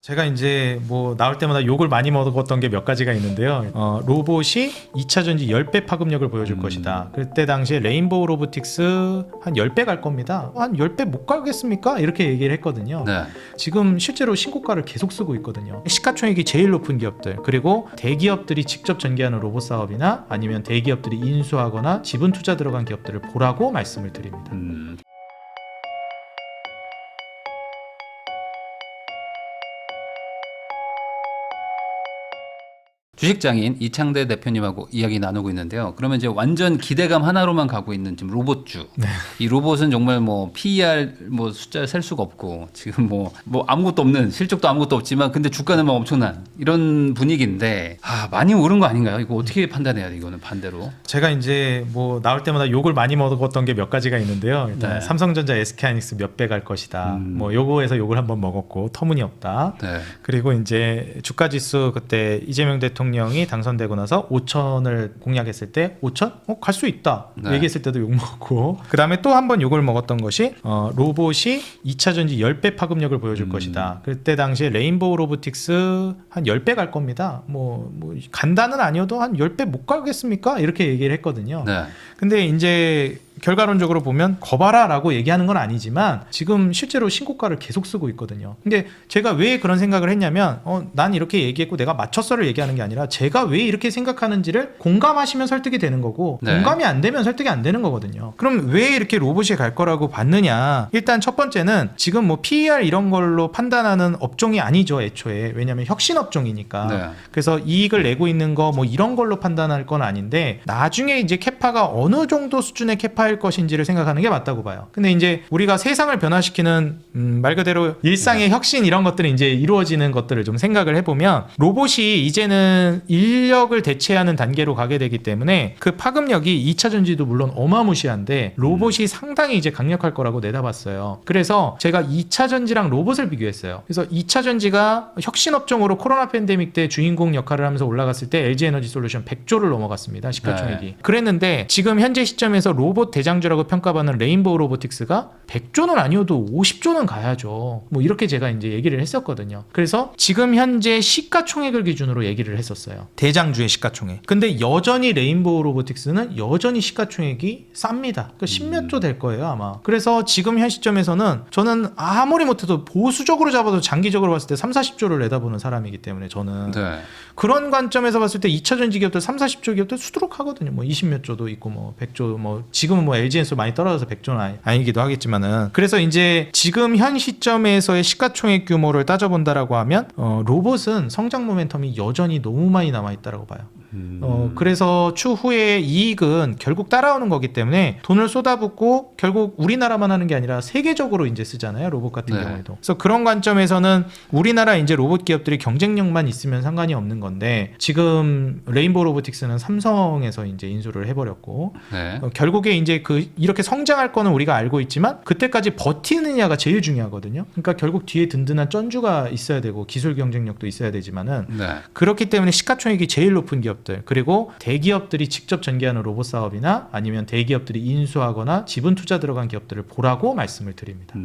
제가 이제 뭐 나올 때마다 욕을 많이 먹었던 게 몇 가지가 있는데요. 로봇이 2차 전지 10배 파급력을 보여줄 것이다. 그때 당시에 레인보우 로보틱스 한 10배 갈 겁니다. 한 10배 못 가겠습니까? 이렇게 얘기를 했거든요. 네. 지금 실제로 신고가를 계속 쓰고 있거든요. 시가총액이 제일 높은 기업들, 그리고 대기업들이 직접 전개하는 로봇 사업이나 아니면 대기업들이 인수하거나 지분 투자 들어간 기업들을 보라고 말씀을 드립니다. 주식장인 이창대 대표님하고 이야기 나누고 있는데요. 그러면 이제 완전 기대감 하나로만 가고 있는 지금 로봇주. 네. 이 로봇은 정말 뭐 PER 뭐 숫자를 셀 수가 없고 지금 뭐 아무것도 없는 실적도 아무것도 없지만 근데 주가는 막 엄청난 이런 분위기인데 많이 오른 거 아닌가요? 이거 어떻게 판단해야 돼 이거는 반대로? 제가 이제 뭐 나올 때마다 욕을 많이 먹었던 게 몇 가지가 있는데요. 일단 네. 삼성전자, SK하이닉스 몇 배 갈 것이다. 뭐 요거에서 욕을 한번 먹었고 터무니없다. 네. 그리고 이제 주가 지수 그때 이재명 대통령이 당선되고 나서 5천을 공약했을 때 5천? 갈 수 있다. 네. 얘기했을 때도 욕 먹었고. 그다음에 또 한 번 욕을 먹었던 것이 로봇이 2차 전지 10배 파급력을 보여줄 것이다. 그때 당시에 레인보우 로보틱스 한 10배 갈 겁니다. 뭐 간다는 아니어도 한 10배 못 가겠습니까? 이렇게 얘기를 했거든요. 네. 근데 이제 결과론적으로 보면 거봐라라고 얘기하는 건 아니지만 지금 실제로 신고가를 계속 쓰고 있거든요. 근데 제가 왜 그런 생각을 했냐면 난 이렇게 얘기했고 내가 맞췄어를 얘기하는 게 아니라 제가 왜 이렇게 생각하는지를 공감하시면 설득이 되는 거고 네. 공감이 안 되면 설득이 안 되는 거거든요. 그럼 왜 이렇게 로봇이 갈 거라고 봤느냐? 일단 첫 번째는 지금 뭐 PER 이런 걸로 판단하는 업종이 아니죠, 애초에. 왜냐하면 혁신 업종이니까. 네. 그래서 이익을 내고 있는 거 뭐 이런 걸로 판단할 건 아닌데 나중에 이제 캐파가 어느 정도 수준의 캐파일 것인지를 생각하는 게 맞다고 봐요. 근데 이제 우리가 세상을 변화시키는 말 그대로 일상의 혁신 이런 것들이 이제 이루어지는 것들을 좀 생각을 해보면 로봇이 이제는 인력을 대체하는 단계로 가게 되기 때문에 그 파급력이 2차 전지도 물론 어마무시한데 로봇이 상당히 이제 강력할 거라고 내다봤어요. 그래서 제가 2차 전지랑 로봇을 비교했어요. 그래서 2차 전지가 혁신 업종으로 코로나 팬데믹 때 주인공 역할을 하면서 올라갔을 때 LG에너지솔루션 100조를 넘어갔습니다. 시가총액이. 네. 그랬는데 지금 현재 시점에서 로봇 대장주라고 평가받는 레인보우 로보틱스가 100조는 아니어도 50조는 가야죠. 뭐 이렇게 제가 이제 얘기를 했었거든요. 그래서 지금 현재 시가총액을 기준으로 얘기를 했었어요. 대장주의 시가총액. 근데 여전히 레인보우 로보틱스는 여전히 시가총액이 쌉니다. 그러니까 10몇 조 될 거예요 아마. 그래서 지금 현 시점에서는 저는 아무리 못해도 보수적으로 잡아도 장기적으로 봤을 때 3, 40조를 내다보는 사람이기 때문에 저는 네. 그런 관점에서 봤을 때 2차 전지 기업들 3, 40조 기업들 수두룩하거든요. 뭐 20몇 조도 있고 뭐 100조 뭐 지금은 뭐 LG엔솔 많이 떨어져서 100조는 아니기도 하겠지만은 그래서 이제 지금 현 시점에서의 시가총액 규모를 따져본다라고 하면 로봇은 성장 모멘텀이 여전히 너무 많이 남아있다라고 봐요. 그래서 추후에 이익은 결국 따라오는 거기 때문에 돈을 쏟아붓고 결국 우리나라만 하는 게 아니라 세계적으로 이제 쓰잖아요. 로봇 같은 네. 경우에도. 그래서 그런 관점에서는 우리나라 이제 로봇 기업들이 경쟁력만 있으면 상관이 없는 건데 지금 레인보우 로보틱스는 삼성에서 이제 인수를 해버렸고 네. 결국에 이제 이렇게 성장할 거는 우리가 알고 있지만 그때까지 버티느냐가 제일 중요하거든요. 그러니까 결국 뒤에 든든한 쩐주가 있어야 되고 기술 경쟁력도 있어야 되지만은 네. 그렇기 때문에 시가총액이 제일 높은 기업들 그리고 대기업들이 직접 전개하는 로봇 사업이나 아니면 대기업들이 인수하거나 지분 투자 들어간 기업들을 보라고 말씀을 드립니다.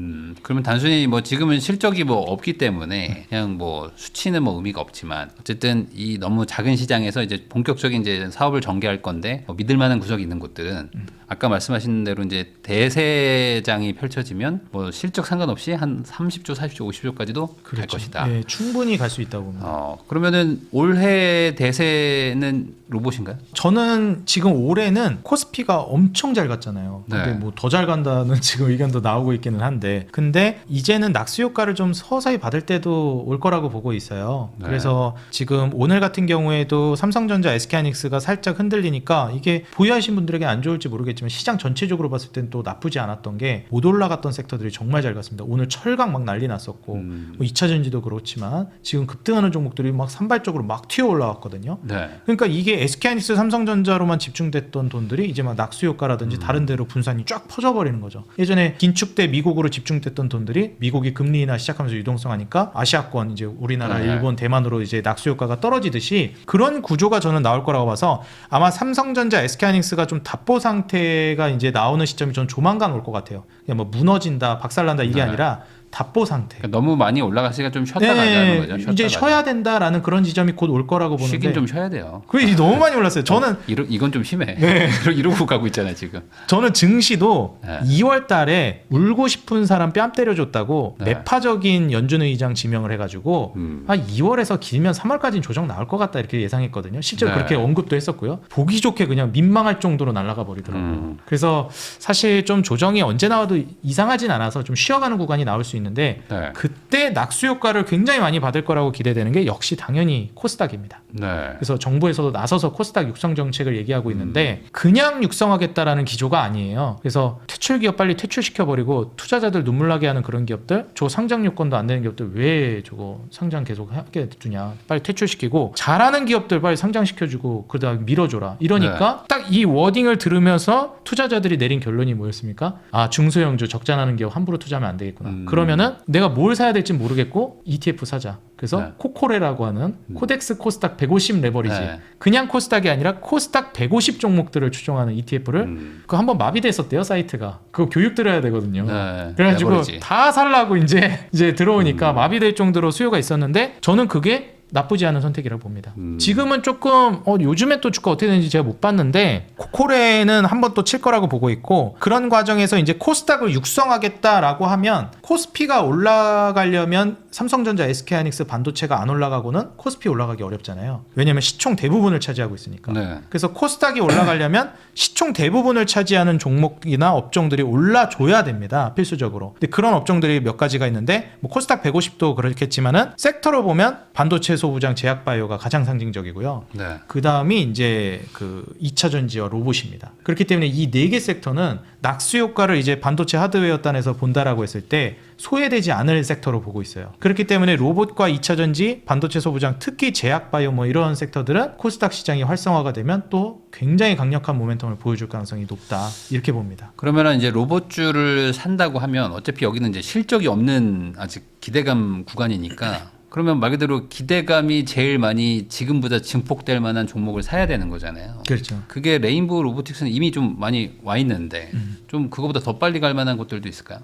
그러면 단순히 뭐 지금은 실적이 뭐 없기 때문에 그냥 뭐 수치는 뭐 의미가 없지만 어쨌든 이 너무 작은 시장에서 이제 본격적인 이제 사업을 전개할 건데 뭐 믿을 만한 구석이 있는 곳들은 아까 말씀하신 대로 이제 대세장이 펼쳐지면 뭐 실적 상관없이 한 30조, 40조, 50조까지도 갈 것이다. 네, 충분히 갈 수 있다고 봅니다. 그러면은 올해 대세는 로봇인가요? 저는 지금 올해는 코스피가 엄청 잘 갔잖아요. 근데 네. 뭐 더 잘 간다는 지금 의견도 나오고 있기는 한데 근데 이제는 낙수 효과를 좀 서서히 받을 때도 올 거라고 보고 있어요. 네. 그래서 지금 오늘 같은 경우에도 삼성전자, SK하이닉스가 살짝 흔들리니까 이게 보유하신 분들에게 안 좋을지 모르겠지만 시장 전체적으로 봤을 때는 또 나쁘지 않았던 게 못 올라갔던 섹터들이 정말 잘 갔습니다. 오늘 철강 막 난리 났었고 뭐 2차 전지도 그렇지만 지금 급등하는 종목들이 막 산발적으로 막 튀어 올라왔거든요. 네. 그러니까 이게 SK하이닉스, 삼성전자로만 집중됐던 돈들이 이제 막 낙수 효과라든지 다른 데로 분산이 쫙 퍼져버리는 거죠. 예전에 긴축 때 미국으로 집중됐던 돈들이 미국이 금리 인하 시작하면서 유동성하니까 아시아권 이제 우리나라, 네. 일본, 대만으로 이제 낙수 효과가 떨어지듯이 그런 구조가 저는 나올 거라고 봐서 아마 삼성전자, SK하이닉스가 좀 답보 상태가 이제 나오는 시점이 전 조만간 올 것 같아요. 그냥 뭐 무너진다, 박살난다 이게 네. 아니라 답보 상태. 그러니까 너무 많이 올라갔으니까 좀 쉬었다 가자는 거죠. 쉬었다 이제 가자. 쉬어야 된다라는 그런 지점이 곧 올 거라고 보는데 쉬긴 좀 쉬어야 돼요. 그게 너무 많이 올랐어요. 저는 이건 좀 심해. 네. 이러고 가고 있잖아요 지금. 저는 증시도 네. 2월 달에 울고 싶은 사람 뺨 때려줬다고 네. 매파적인 연준 의장 지명을 해가지고 2월에서 길면 3월까지는 조정 나올 것 같다 이렇게 예상했거든요. 실제로 네. 그렇게 언급도 했었고요. 보기 좋게 그냥 민망할 정도로 날아가 버리더라고요. 그래서 사실 좀 조정이 언제 나와도 이상하진 않아서 좀 쉬어가는 구간이 나올 수 있는데 네. 그때 낙수 효과를 굉장히 많이 받을 거라고 기대되는 게 역시 당연히 코스닥입니다. 네. 그래서 정부에서도 나서서 코스닥 육성 정책을 얘기하고 있는데 그냥 육성하겠다라는 기조가 아니에요. 그래서 퇴출 기업 빨리 퇴출시켜버리고 투자자들 눈물 나게 하는 그런 기업들, 저 상장 요건도 안 되는 기업들 왜 저거 상장 계속 하게 두냐, 빨리 퇴출시키고 잘하는 기업들 빨리 상장시켜주고 그러다 밀어줘라 이러니까 딱 이 워딩을 들으면서 투자자들이 내린 결론이 뭐였습니까? 아, 중소형주 적자나는 기업 함부로 투자하면 안 되겠구나. 그러면은 내가 뭘 사야 될지 모르겠고 ETF 사자. 그래서 네. 코코레라고 하는 코덱스 코스닥 150 레버리지, 네. 그냥 코스닥이 아니라 코스닥 150 종목들을 추종하는 ETF를 그거 한번 마비됐었대요, 사이트가. 그거 교육 들어야 되거든요. 네. 그래가지고 레버리지. 다 살라고 이제 들어오니까 마비될 정도로 수요가 있었는데 저는 그게 나쁘지 않은 선택이라고 봅니다. 지금은 조금 요즘에 또 주가 어떻게 되는지 제가 못 봤는데 코코레는 한 번 또 칠 거라고 보고 있고, 그런 과정에서 이제 코스닥을 육성하겠다라고 하면 코스피가 올라가려면 삼성전자, SK하이닉스 반도체가 안 올라가고는 코스피 올라가기 어렵잖아요. 왜냐면 시총 대부분을 차지하고 있으니까. 네. 그래서 코스닥이 올라가려면 시총 대부분을 차지하는 종목이나 업종들이 올라줘야 됩니다. 필수적으로. 근데 그런 업종들이 몇 가지가 있는데 뭐 코스닥 150도 그렇겠지만은 섹터로 보면 반도체, 소부장, 제약바이오가 가장 상징적이고요. 네. 그 다음이 이제 그 2차 전지와 로봇입니다. 그렇기 때문에 이 네 개 섹터는 낙수 효과를 이제 반도체 하드웨어 단에서 본다라고 했을 때 소외되지 않을 섹터로 보고 있어요. 그렇기 때문에 로봇과 2차 전지, 반도체, 소부장, 특히 제약바이오 뭐 이런 섹터들은 코스닥 시장이 활성화가 되면 또 굉장히 강력한 모멘텀을 보여줄 가능성이 높다 이렇게 봅니다. 그러면은 이제 로봇주를 산다고 하면 어차피 여기는 이제 실적이 없는 아직 기대감 구간이니까 그러면 말 그대로 기대감이 제일 많이 지금보다 증폭될 만한 종목을 사야 되는 거잖아요. 그렇죠. 그게 레인보우 로보틱스는 이미 좀 많이 와 있는데 좀 그거보다 더 빨리 갈 만한 것들도 있을까요?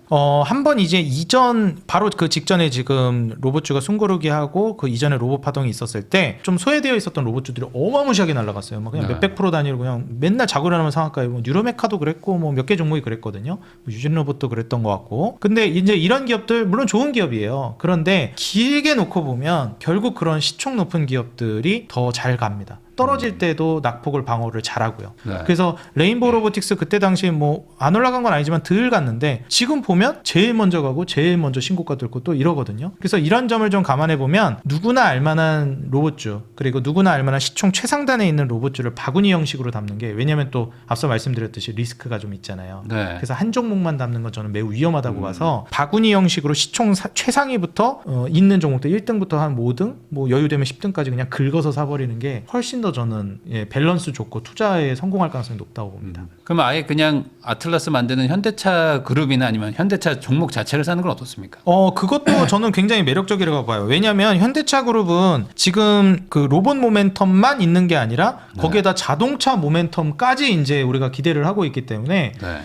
한번 이제 이전 바로 그 직전에 지금 로봇주가 숨고르기 하고 그 이전에 로봇 파동이 있었을 때 좀 소외되어 있었던 로봇주들이 어마무시하게 날아갔어요. 막 그냥 네. 몇백 프로 단위로 그냥 맨날 자고 일어나면 상한가에 뭐 뉴로메카도 그랬고 뭐 몇 개 종목이 그랬거든요. 뭐 유진 로봇도 그랬던 것 같고. 근데 이제 이런 기업들 물론 좋은 기업이에요. 그런데 길게 놓고 보면 결국 그런 시총 높은 기업들이 더 잘 갑니다. 떨어질 때도 낙폭을 방어를 잘하고요. 네. 그래서 레인보우 로보틱스 그때 당시에 뭐 안 올라간 건 아니지만 덜 갔는데 지금 보면 제일 먼저 가고 제일 먼저 신고가 뚫고 또 이러거든요. 그래서 이런 점을 좀 감안해 보면 누구나 알만한 로봇주, 그리고 누구나 알만한 시총 최상단에 있는 로봇주를 바구니 형식으로 담는 게, 왜냐면 또 앞서 말씀드렸듯이 리스크가 좀 있잖아요. 네. 그래서 한 종목만 담는 건 저는 매우 위험하다고 봐서 바구니 형식으로 시총 최상위부터 있는 종목들 1등부터 한 5등, 뭐 여유되면 10등까지 그냥 긁어서 사버리는 게 훨씬 더 저는 밸런스 좋고 투자에 성공할 가능성이 높다고 봅니다. 그럼 아예 그냥 아틀라스 만드는 현대차 그룹이나 아니면 현대차 종목 자체를 사는 건 어떻습니까? 그것도 저는 굉장히 매력적이라고 봐요. 왜냐하면 현대차 그룹은 지금 그 로봇 모멘텀만 있는 게 아니라 거기에다 자동차 모멘텀까지 이제 우리가 기대를 하고 있기 때문에 네.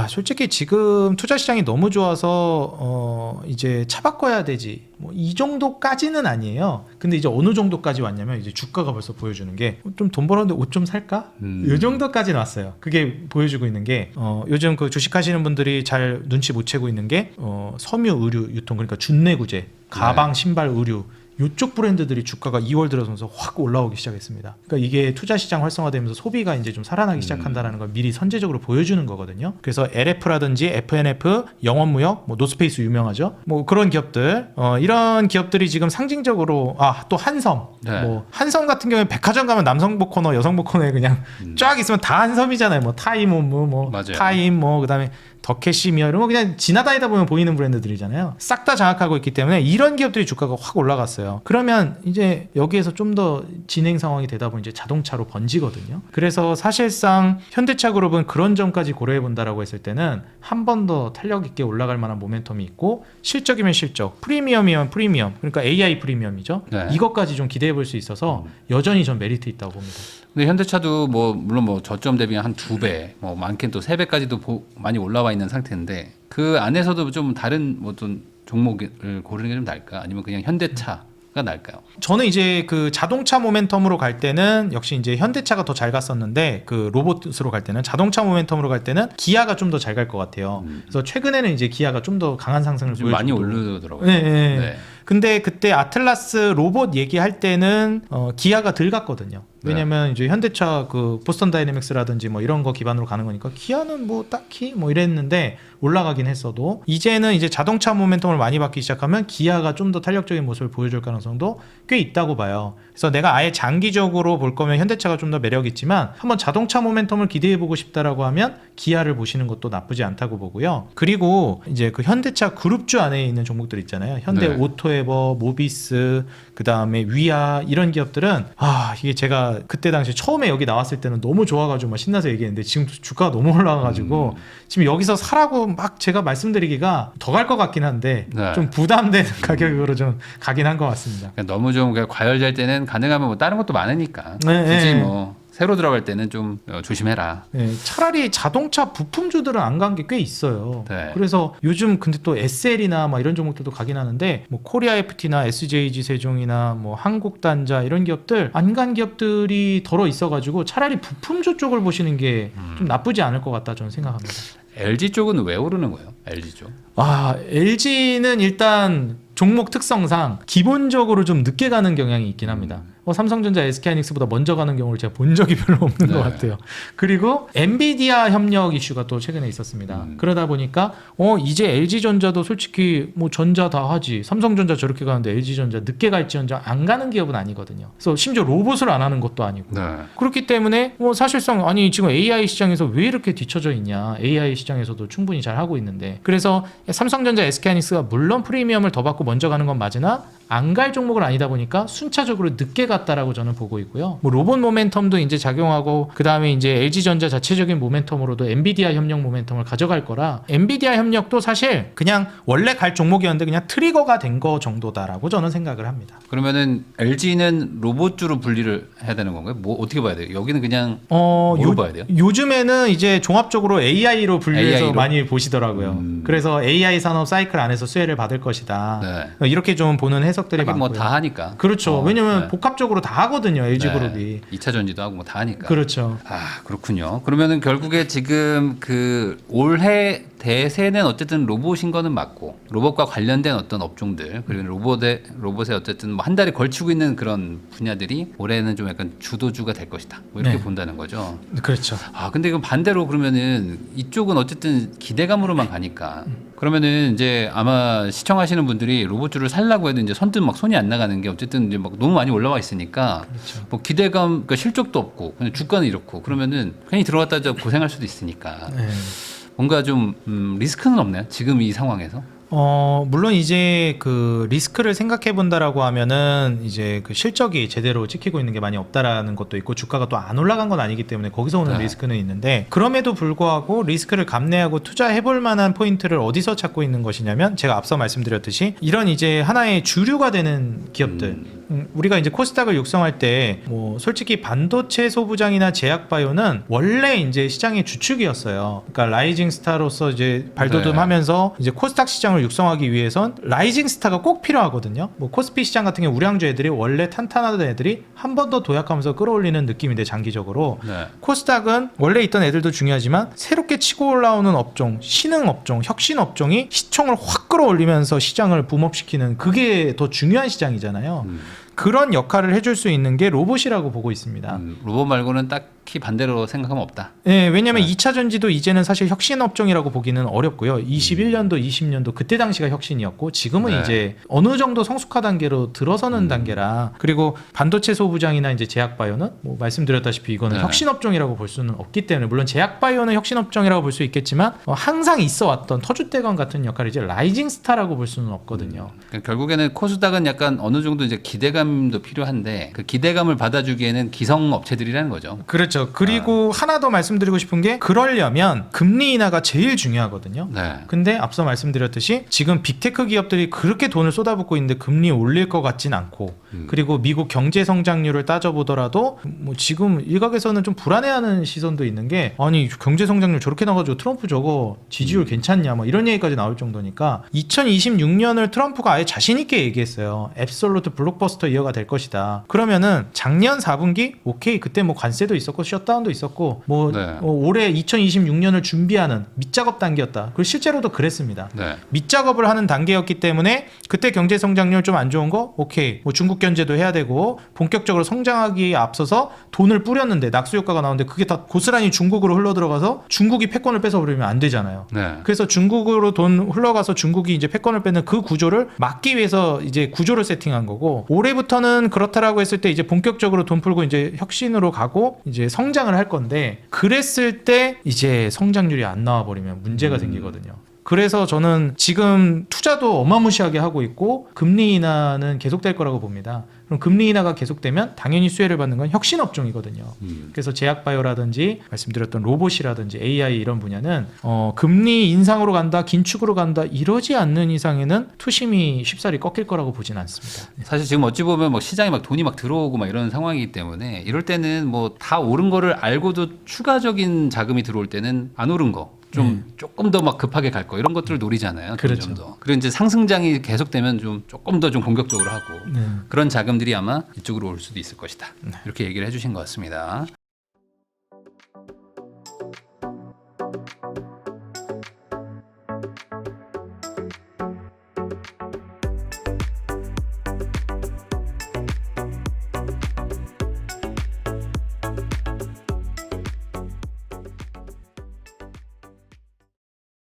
솔직히 지금 투자 시장이 너무 좋아서 이제 차 바꿔야 되지 뭐 이 정도까지는 아니에요. 근데 이제 어느 정도까지 왔냐면 이제 주가가 벌써 보여주는 게 좀 돈 벌었는데 옷 좀 살까? 이 정도까지는 왔어요. 그게 보여주고 있는 게 요즘 그 주식하시는 분들이 잘 눈치 못 채고 있는 게 섬유 의류 유통, 그러니까 준내구재, 가방, 신발, 의류 이쪽 브랜드들이 주가가 2월 들어서면서 확 올라오기 시작했습니다. 그러니까 이게 투자 시장 활성화되면서 소비가 이제 좀 살아나기 시작한다는 걸 미리 선제적으로 보여주는 거거든요. 그래서 LF라든지 FNF, 영업무역, 뭐 노스페이스 유명하죠. 뭐 그런 기업들, 이런 기업들이 지금 상징적으로 또 한섬, 네. 뭐 한섬 같은 경우에 백화점 가면 남성복 코너, 여성복 코너에 그냥 쫙 있으면 다 한섬이잖아요. 뭐 타임 홈, 뭐 맞아요. 타임, 뭐 그다음에 더캐시미어 이런 거 그냥 지나다니다 보면 보이는 브랜드들이잖아요. 싹 다 장악하고 있기 때문에 이런 기업들이 주가가 확 올라갔어요. 그러면 이제 여기에서 좀 더 진행 상황이 되다 보면 이제 자동차로 번지거든요. 그래서 사실상 현대차 그룹은 그런 점까지 고려해 본다라고 했을 때는 한 번 더 탄력 있게 올라갈 만한 모멘텀이 있고, 실적이면 실적, 프리미엄이면 프리미엄, 그러니까 AI 프리미엄이죠. 네. 이것까지 좀 기대해 볼 수 있어서 여전히 전 메리트 있다고 봅니다. 근데 현대차도 뭐 물론 뭐 저점 대비 한 2배, 뭐 많게는 또 3배까지도 많이 올라와 있는 상태인데 그 안에서도 좀 다른 뭐 좀 종목을 고르는 게 좀 나을까? 아니면 그냥 현대차가 나을까요? 저는 이제 그 자동차 모멘텀으로 갈 때는 역시 이제 현대차가 더 잘 갔었는데 그 로봇으로 갈 때는 자동차 모멘텀으로 갈 때는 기아가 좀 더 잘 갈 것 같아요. 그래서 최근에는 이제 기아가 좀 더 강한 상승을 좀 보여주고 많이 오르더라고요. 네, 네. 네. 근데 그때 아틀라스 로봇 얘기할 때는 기아가 덜 갔거든요. 왜냐면 이제 현대차 그 보스턴 다이내믹스라든지 뭐 이런 거 기반으로 가는 거니까 기아는 뭐 딱히 뭐 이랬는데 올라가긴 했어도 이제는 이제 자동차 모멘텀을 많이 받기 시작하면 기아가 좀 더 탄력적인 모습을 보여줄 가능성도 꽤 있다고 봐요. 그래서 내가 아예 장기적으로 볼 거면 현대차가 좀 더 매력 있지만 한번 자동차 모멘텀을 기대해 보고 싶다라고 하면 기아를 보시는 것도 나쁘지 않다고 보고요. 그리고 이제 그 현대차 그룹주 안에 있는 종목들 있잖아요. 현대 네. 오토에버, 모비스, 그 다음에 위아 이런 기업들은 이게 제가 그때 당시 처음에 여기 나왔을 때는 너무 좋아가지고 막 신나서 얘기했는데 지금 주가가 너무 올라가가지고 지금 여기서 사라고 막 제가 말씀드리기가 더 갈 것 같긴 한데 네. 좀 부담되는 가격으로 좀 가긴 한 것 같습니다. 그러니까 너무 좀 과열될 때는 가능하면 뭐 다른 것도 많으니까 네, 굳이 네. 뭐 새로 들어갈 때는 좀 조심해라. 네, 차라리 자동차 부품주들은 안 간 게 꽤 있어요. 네. 그래서 요즘 근데 또 SL이나 막 이런 종목들도 가긴 하는데 뭐 코리아 FT나 SJG 세종이나 뭐 한국단자 이런 기업들 안 간 기업들이 덜어 있어가지고 차라리 부품주 쪽을 보시는 게 좀 나쁘지 않을 것 같다 저는 생각합니다. LG 쪽은 왜 오르는 거예요? LG 쪽. LG는 일단 종목 특성상 기본적으로 좀 늦게 가는 경향이 있긴 합니다. 삼성전자, SK하이닉스보다 먼저 가는 경우를 제가 본 적이 별로 없는 네. 것 같아요. 그리고 엔비디아 협력 이슈가 또 최근에 있었습니다. 그러다 보니까 이제 LG전자도 솔직히 뭐 전자 다 하지. 삼성전자 저렇게 가는데 LG전자 늦게 갈지언정 안 가는 기업은 아니거든요. 그래서 심지어 로봇을 안 하는 것도 아니고. 네. 그렇기 때문에 사실상 아니 지금 AI 시장에서 왜 이렇게 뒤처져 있냐. AI 시장에서도 충분히 잘 하고 있는데. 그래서 삼성전자, SK하이닉스가 물론 프리미엄을 더 받고 먼저 가는 건 맞으나 안 갈 종목은 아니다 보니까 순차적으로 늦게 갔다라고 저는 보고 있고요. 뭐 로봇 모멘텀도 이제 작용하고 그 다음에 이제 LG전자 자체적인 모멘텀으로도 엔비디아 협력 모멘텀을 가져갈 거라 엔비디아 협력도 사실 그냥 원래 갈 종목이었는데 그냥 트리거가 된 거 정도다라고 저는 생각을 합니다. 그러면은 LG는 로봇주로 분리를 해야 되는 건가요? 뭐 어떻게 봐야 돼요? 여기는 그냥 뭐로 봐야 돼요? 요즘에는 이제 종합적으로 AI로 분류해서 AI 로? 많이 보시더라고요. 그래서 AI 산업 사이클 안에서 수혜를 받을 것이다. 이렇게 좀 보는 해석들이 하긴 많고요. 뭐 다 하니까. 그렇죠. 왜냐면 네. 복합적으로 다 하거든요. LG그룹이. 네. 2차 전지도 하고 뭐 다 하니까. 그렇죠. 그렇군요. 그러면은 결국에 지금 그 올해 대세는 어쨌든 로봇인 거는 맞고 로봇과 관련된 어떤 업종들 그리고 로봇에 어쨌든 뭐 한 달에 걸치고 있는 그런 분야들이 올해는 좀 약간 주도주가 될 것이다. 뭐 이렇게 네. 본다는 거죠. 그렇죠. 근데 이건 반대로 그러면은 이쪽은 어쨌든 기대감으로만 가니까 그러면은 이제 아마 시청하시는 분들이 로봇주를 살라고 해도 이제 선뜻 막 손이 안 나가는 게 어쨌든 이제 막 너무 많이 올라와 있으니까 그렇죠. 뭐 기대감, 그러니까 실적도 없고 그냥 주가는 이렇고 그러면은 괜히 들어갔다 저 고생할 수도 있으니까 네. 뭔가 좀 리스크는 없나요? 지금 이 상황에서? 물론 이제 그 리스크를 생각해 본다라고 하면은 이제 그 실적이 제대로 찍히고 있는 게 많이 없다라는 것도 있고 주가가 또 안 올라간 건 아니기 때문에 거기서 오는 네. 리스크는 있는데 그럼에도 불구하고 리스크를 감내하고 투자해 볼 만한 포인트를 어디서 찾고 있는 것이냐면 제가 앞서 말씀드렸듯이 이런 이제 하나의 주류가 되는 기업들 우리가 이제 코스닥을 육성할 때 뭐 솔직히 반도체 소부장이나 제약바이오는 원래 이제 시장의 주축이었어요. 그러니까 라이징 스타로서 이제 발돋움하면서 이제 코스닥 시장을 육성하기 위해선 라이징 스타가 꼭 필요하거든요. 뭐 코스피 시장 같은 경우 우량주 애들이 원래 탄탄하던 애들이 한 번 더 도약하면서 끌어올리는 느낌인데 장기적으로 네. 코스닥은 원래 있던 애들도 중요하지만 새롭게 치고 올라오는 업종, 신흥 업종, 혁신 업종이 시총을 확 끌어올리면서 시장을 붐업시키는 그게 더 중요한 시장이잖아요. 그런 역할을 해줄 수 있는 게 로봇이라고 보고 있습니다. 로봇 말고는 딱히 반대로 생각하면 없다. 네, 왜냐하면 2차 전지도 이제는 사실 혁신 업종이라고 보기는 어렵고요. 21년도, 20년도 그때 당시가 혁신이었고 지금은 네. 이제 어느 정도 성숙화 단계로 들어서는 단계라 그리고 반도체 소부장이나 이제 제약바이오는 뭐 말씀드렸다시피 이거는 네. 혁신 업종이라고 볼 수는 없기 때문에 물론 제약바이오는 혁신 업종이라고 볼 수 있겠지만 항상 있어왔던 터줏대감 같은 역할을 이제 라이징 스타라고 볼 수는 없거든요. 그러니까 결국에는 코스닥은 약간 어느 정도 이제 기대감이 기대감도 필요한데 그 기대감을 받아주기에는 기성 업체들이라는 거죠. 그렇죠. 그리고 하나 더 말씀드리고 싶은 게 그러려면 금리 인하가 제일 중요하거든요. 네. 근데 앞서 말씀드렸듯이 지금 빅테크 기업들이 그렇게 돈을 쏟아붓고 있는데 금리 올릴 것 같진 않고 그리고 미국 경제 성장률을 따져보더라도 뭐 지금 일각에서는 좀 불안해하는 시선도 있는 게 아니 경제 성장률 저렇게 나가지고 트럼프 저거 지지율 괜찮냐 뭐 이런 얘기까지 나올 정도니까 2026년을 트럼프가 아예 자신 있게 얘기했어요. 앱솔루트 블록버스터 이어가 될 것이다. 그러면은 작년 4분기 오케이 그때 뭐 관세도 있었고 셧다운도 있었고 뭐 네. 올해 2026년을 준비하는 밑작업 단계였다. 그리고 실제로도 그랬습니다. 네. 밑작업을 하는 단계였기 때문에 그때 경제 성장률 좀 안 좋은 거 오케이 뭐 중국 견제도 해야 되고 본격적으로 성장하기에 앞서서 돈을 뿌렸는데 낙수 효과가 나오는데 그게 다 고스란히 중국으로 흘러 들어가서 중국이 패권을 뺏어버리면 안 되잖아요. 네. 그래서 중국으로 돈 흘러가서 중국이 이제 패권을 뺏는 그 구조를 막기 위해서 이제 구조를 세팅한 거고 올해부터는 그렇다라고 했을 때 이제 본격적으로 돈 풀고 이제 혁신으로 가고 이제 성장을 할 건데 그랬을 때 이제 성장률이 안 나와 버리면 문제가 생기거든요. 그래서 저는 지금 투자도 어마무시하게 하고 있고 금리 인하는 계속될 거라고 봅니다. 그럼 금리 인하가 계속되면 당연히 수혜를 받는 건 혁신 업종이거든요. 그래서 제약바이오라든지 말씀드렸던 로봇이라든지 AI 이런 분야는 금리 인상으로 간다, 긴축으로 간다 이러지 않는 이상에는 투심이 쉽사리 꺾일 거라고 보진 않습니다. 사실 지금 어찌 보면 막 시장에 막 돈이 막 들어오고 막 이런 상황이기 때문에 이럴 때는 뭐 다 오른 거를 알고도 추가적인 자금이 들어올 때는 안 오른 거. 좀 조금 더 막 급하게 갈 거 이런 것들을 노리잖아요. 그렇죠. 좀 더. 그리고 이제 상승장이 계속되면 좀 조금 더 좀 공격적으로 하고 그런 자금들이 아마 이쪽으로 올 수도 있을 것이다. 이렇게 얘기를 해주신 것 같습니다.